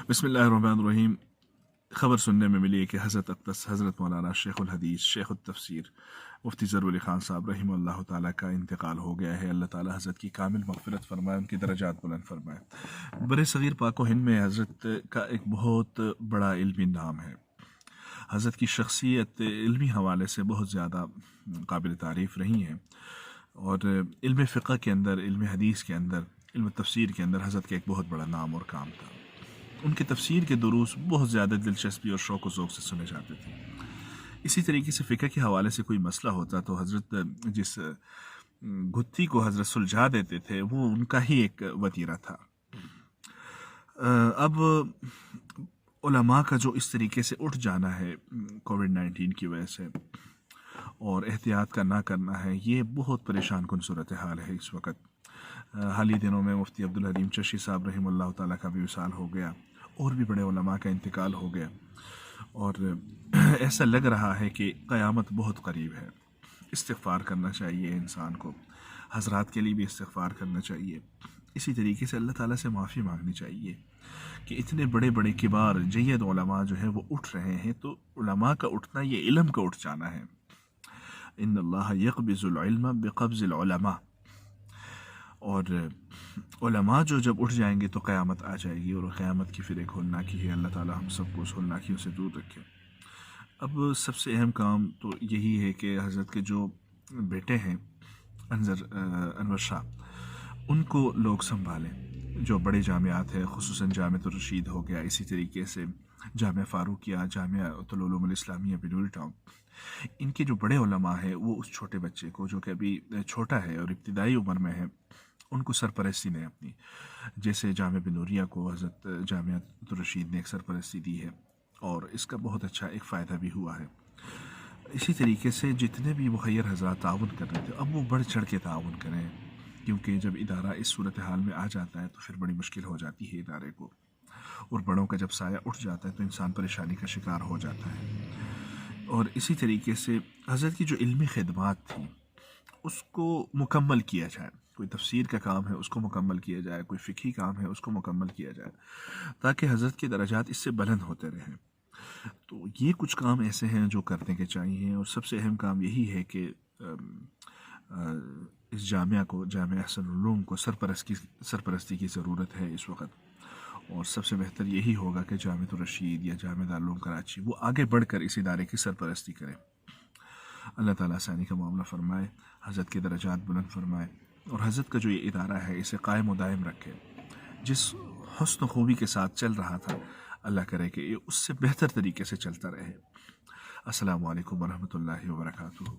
बिस्मिल्लाहिर्रहमानिर्रहीम। ख़बर सुनने में मिली है कि हज़रत अक़दस हज़रत मौलाना शेख़ुल हदीस शेख़ुत तफ़सीर मुफ्ती ज़रूर अली ख़ान साहब रहिमहुल्लाह ताला का इंतकाल हो गया है। अल्लाह ताला हज़रत की कामिल मग़फ़िरत फ़रमाए, उनकी दरजात बुलंद फ़रमाए। बड़े सग़ीर पाक व हिंद में हज़रत का एक बहुत बड़ा इल्मी नाम है। हज़रत की शख्सियत इल्मी हवाले से बहुत ज़्यादा काबिल तारीफ़ रही हैं और इल्म फ़िक़्ह के अंदर, इल्म हदीस के अंदर, इल्म तफ़सीर के अंदर हज़रत का एक बहुत बड़ा नाम और काम था। उनके तफ़सीर के दुरूस बहुत ज़्यादा दिलचस्पी और शौक़ व ज़ौक़ से सुने जाते थे। इसी तरीके से फ़िक़्ह के हवाले से कोई मसला होता तो हज़रत जिस गुत्थी को हज़रत सुलझा देते थे वो उनका ही एक वतीरा था। अब उलमा का जो इस तरीके से उठ जाना है कोविड-19 की वजह से और एहतियात का ना करना है, ये बहुत परेशान कुन सूरत हाल है इस वक्त। हाल ही दिनों में मुफ्ती अब्दुल हलीम चश्ती साहब रहिमहुल्लाह ताला का भी विसाल हो गया और भी बड़े उलमा का इंतकाल हो गया और ऐसा लग रहा है कि क़यामत बहुत करीब है। इस्तिग़फ़ार करना चाहिए इंसान को, हज़रात के लिए भी इस्तिग़फ़ार करना चाहिए। इसी तरीके से अल्लाह ताला से माफ़ी मांगनी चाहिए कि इतने बड़े बड़े किबार जय्यद उलमा जो है वो उठ रहे हैं, तो उलमा का उठना ये इल्म का उठ जाना है। इन्नल्लाह यक़बिज़ुल इल्म बिक़ब्ज़िल उलमा। और उलमा जो जब उठ जाएंगे तो क़यामत आ जाएगी और क़यामत की फिर एक होलनाकी है। अल्लाह ताला हम सबको उस होलनाकियों से दूर रखे। अब सबसे अहम काम तो यही है कि हज़रत के जो बेटे हैं अनवर शाह, उनको लोग संभालें। जो बड़े जामियात हैं, ख़ुसूसन जामिअतुर रशीद हो गया, इसी तरीके से जामिया फ़ारूक़िया, जामिअतुल उलूमुल इस्लामिया बिनूरी टाउन, इनके जो बड़े उलमा हैं वो उस छोटे बच्चे को जो कि अभी छोटा है और इब्तिदाई उम्र में है, उनको सरपरस्ती ने अपनी, जैसे जामिया बिनूरिया को हज़रत जामिअतुर रशीद ने एक सरपरस्ती दी है और इसका बहुत अच्छा एक फ़ायदा भी हुआ है। इसी तरीके से जितने भी मुखय्यर हज़रात ताउन कर रहे थे, अब वो बढ़ चढ़ के ताउन करें, क्योंकि जब इदारा इस सूरत हाल में आ जाता है तो फिर बड़ी मुश्किल हो जाती है इदारे को, और बड़ों का जब साया उठ जाता है तो इंसान परेशानी का शिकार हो जाता है। और इसी तरीके से हज़रत की जो इल्मी खिदमात थी उसको मुकम्मल किया जाए। कोई तफसीर का काम है उसको मुकम्मल किया जाए, कोई फ़िक़ही काम है उसको मुकम्मल किया जाए, ताकि हज़रत के दरजात इससे बुलंद होते रहें। तो ये कुछ काम ऐसे हैं जो करने के चाहिए और सबसे अहम काम यही है कि इस जामिया को, जामिया अहसनुल उलूम को सरपरस्ती की ज़रूरत है इस वक्त। और सबसे बेहतर यही होगा कि जामिअतुर रशीद या जामिया दारुल उलूम कराची वो आगे बढ़कर इस इदारे की सरपरस्ती करें। अल्लाह ताला आसानी का मामला फ़रमाए, हज़रत के दरजात बुलंद फ़रमाए और हज़रत का जो ये इदारा है इसे कायम व दायम रखे। जिस हुस्न खूबी के साथ चल रहा था, अल्लाह करे कि ये उससे बेहतर तरीके से चलता रहे। अस्सलामु अलैकुम व रहमतुल्लाहि व बरकातुहू।